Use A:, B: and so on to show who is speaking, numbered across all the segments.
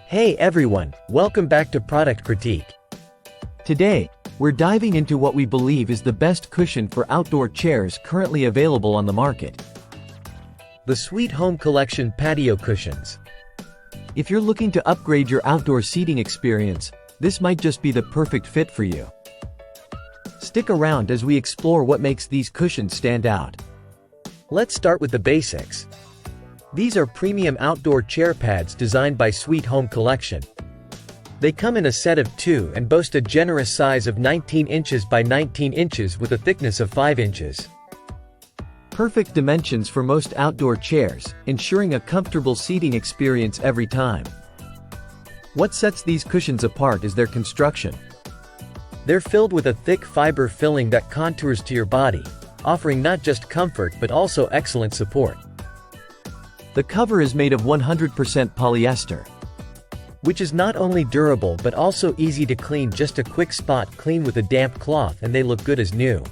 A: Hey everyone, welcome back to Product Critique.
B: Today, we're diving into what we believe is the best cushion for outdoor chairs currently available on the market.
A: The Sweet Home Collection Patio Cushions.
B: If you're looking to upgrade your outdoor seating experience, this might just be the perfect fit for you. Stick around as we explore what makes these cushions stand out.
A: Let's start with the basics. These are premium outdoor chair pads designed by Sweet Home Collection. They come in a set of 2 and boast a generous size of 19 inches by 19 inches with a thickness of 5 inches.
B: Perfect dimensions for most outdoor chairs, ensuring a comfortable seating experience every time. What sets these cushions apart is their construction.
A: They're filled with a thick fiber filling that contours to your body, offering not just comfort but also excellent support.
B: The cover is made of 100% polyester,
A: which is not only durable but also easy to clean. Just a quick spot clean with a damp cloth and they look good as new.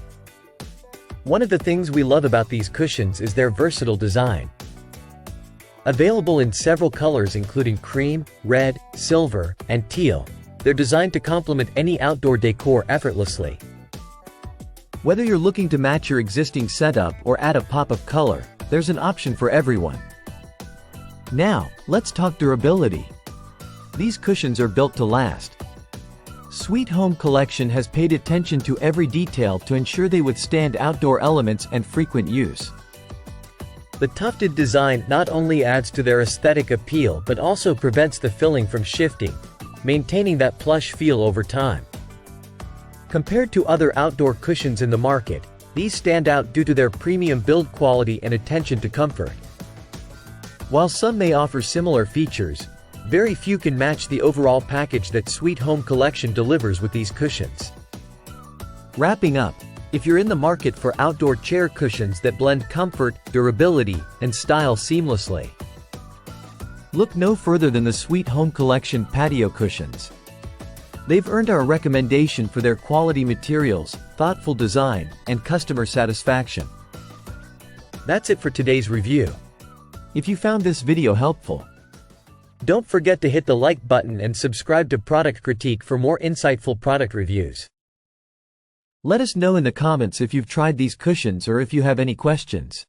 A: One of the things we love about these cushions is their versatile design. Available in several colors including cream, red, silver, and teal, they're designed to complement any outdoor decor effortlessly.
B: Whether you're looking to match your existing setup or add a pop of color, there's an option for everyone. Now, let's talk durability. These cushions are built to last. Sweet Home Collection has paid attention to every detail to ensure they withstand outdoor elements and frequent use.
A: The tufted design not only adds to their aesthetic appeal but also prevents the filling from shifting, maintaining that plush feel over time. Compared to other outdoor cushions in the market, these stand out due to their premium build quality and attention to comfort. While some may offer similar features, very few can match the overall package that Sweet Home Collection delivers with these cushions. Wrapping up, if you're in the market for outdoor chair cushions that blend comfort, durability, and style seamlessly, look no further than the Sweet Home Collection Patio Cushions. They've earned our recommendation for their quality materials, thoughtful design, and customer satisfaction. That's it for today's review.
B: If you found this video helpful,
A: don't forget to hit the like button and subscribe to Product Critique for more insightful product reviews.
B: Let us know in the comments if you've tried these cushions or if you have any questions.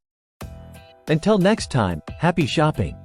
B: Until next time, happy shopping!